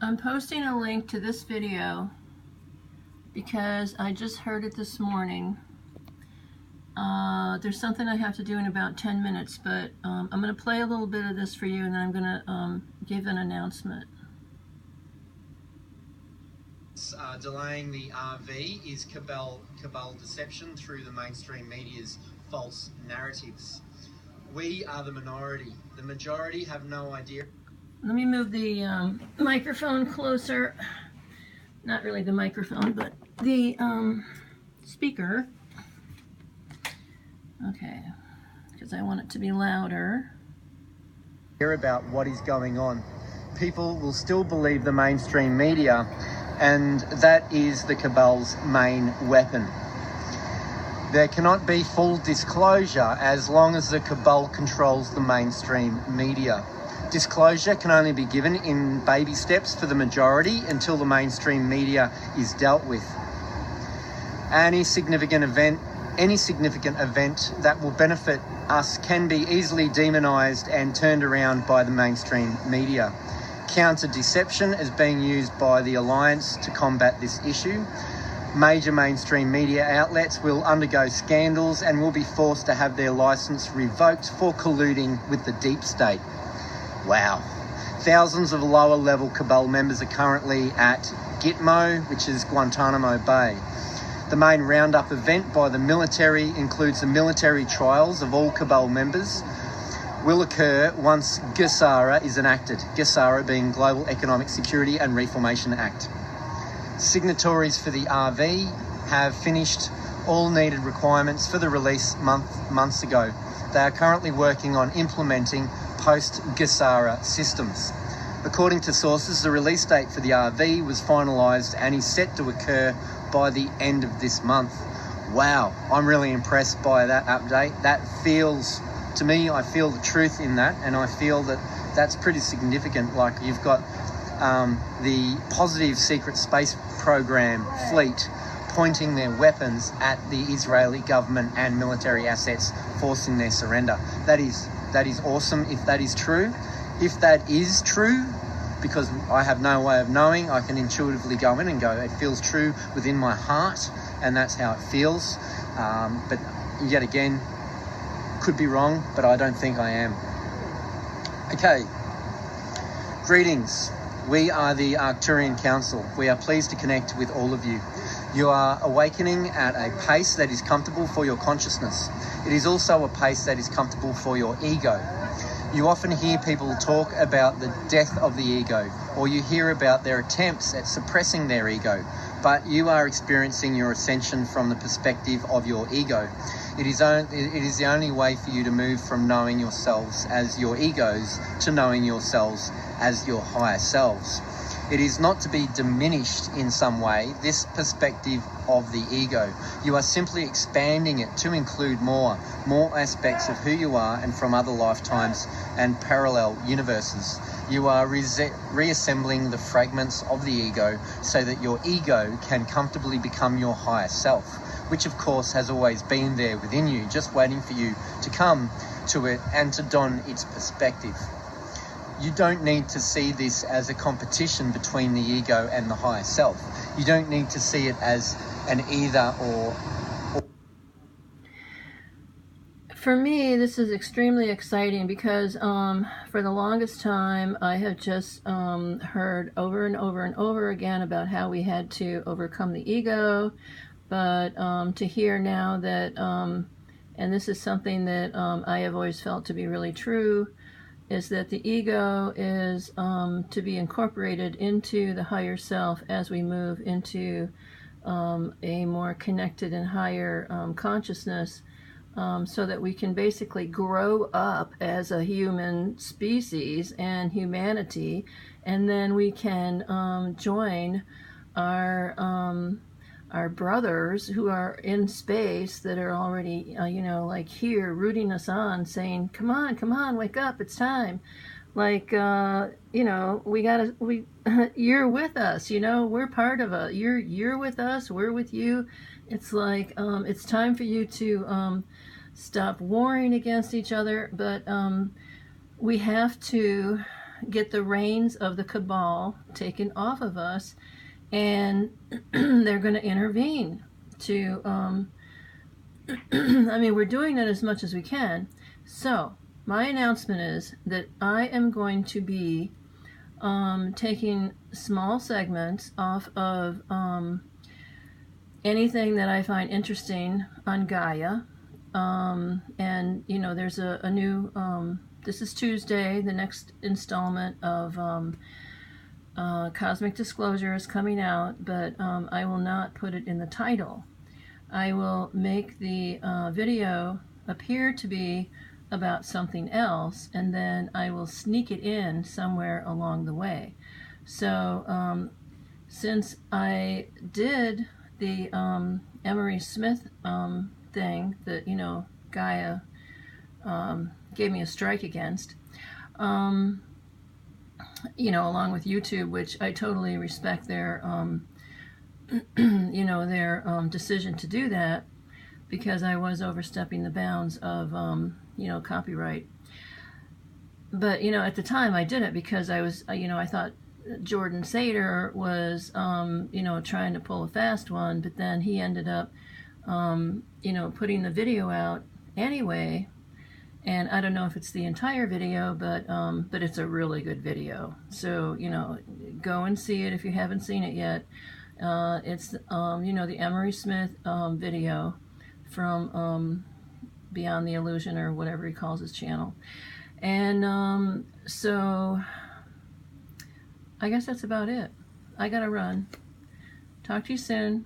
I'm posting a link to this video because I just heard it this morning. There's something I have to do in about 10 minutes, but I'm going to play a little bit of this for you, and then I'm going to give an announcement. Delaying the RV is cabal deception through the mainstream media's false narratives. We are the minority. The majority have no idea. Let me move the microphone closer. Not really the microphone, but the speaker. Okay, because I want it to be louder. Hear about what is going on. People will still believe the mainstream media, and that is the cabal's main weapon. There cannot be full disclosure as long as the cabal controls the mainstream media. Disclosure can only be given in baby steps for the majority until the mainstream media is dealt with. Any significant event that will benefit us can be easily demonized and turned around by the mainstream media. Counter-deception is being used by the Alliance to combat this issue. Major mainstream media outlets will undergo scandals and will be forced to have their license revoked for colluding with the deep state. Wow. Thousands of lower-level cabal members are currently at Gitmo, which is Guantanamo Bay. The main roundup event by the military includes the military trials of all cabal members will occur once GESARA is enacted, GESARA being Global Economic Security and Reformation Act. Signatories for the RV have finished all needed requirements for the release months ago. They are currently working on implementing post-GESARA systems. According to sources, the release date for the RV was finalised and is set to occur by the end of this month. Wow, I'm really impressed by that update. That feels, to me, I feel the truth in that, and I feel that that's pretty significant. Like, you've got the positive secret space program fleet pointing their weapons at the Israeli government and military assets, forcing their surrender. That is awesome if that is true. If that is true, because I have no way of knowing, I can intuitively go in and go, it feels true within my heart, and that's how it feels. But yet again, could be wrong, but I don't think I am. Okay, greetings. We are the Arcturian Council. We are pleased to connect with all of you. You are awakening at a pace that is comfortable for your consciousness. It is also a pace that is comfortable for your ego. You often hear people talk about the death of the ego, or you hear about their attempts at suppressing their ego, but you are experiencing your ascension from the perspective of your ego. It is the only way for you to move from knowing yourselves as your egos to knowing yourselves as your higher selves. It is not to be diminished in some way, this perspective of the ego. You are simply expanding it to include more aspects of who you are and from other lifetimes and parallel universes. You are reassembling the fragments of the ego so that your ego can comfortably become your higher self, which of course has always been there within you, just waiting for you to come to it and to don its perspective. You don't need to see this as a competition between the ego and the higher self. You don't need to see it as an either or. For me, this is extremely exciting because for the longest time, I have just heard over and over and over again about how we had to overcome the ego. But to hear now that, and this is something that I have always felt to be really true, is that the ego is to be incorporated into the higher self as we move into a more connected and higher consciousness, so that we can basically grow up as a human species and humanity, and then we can join our brothers who are in space that are already, like here, rooting us on, saying, come on, wake up, it's time. Like, you're with us, we're part of it. You're with us, we're with you. It's like, it's time for you to stop warring against each other, but we have to get the reins of the cabal taken off of us, and they're going to intervene to, I mean, we're doing that as much as we can. So my announcement is that I am going to be taking small segments off of anything that I find interesting on Gaia. And, you know, there's a new, this is Tuesday, the next installment of Cosmic Disclosure is coming out, but I will not put it in the title. I will make the video appear to be about something else, and then I will sneak it in somewhere along the way. So since I did the Emery Smith thing that, you know, Gaia gave me a strike against, you know, along with YouTube, which I totally respect their you know, their decision to do that, because I was overstepping the bounds of you know, copyright. But, you know, at the time I did it because I was, you know, I thought Jordan Sater was, you know, trying to pull a fast one, but then he ended up, you know, putting the video out anyway. And I don't know if it's the entire video, but it's a really good video. So, you know, go and see it if you haven't seen it yet. It's, you know, the Emery Smith video from Beyond the Illusion, or whatever he calls his channel. And so I guess that's about it. I gotta run. Talk to you soon.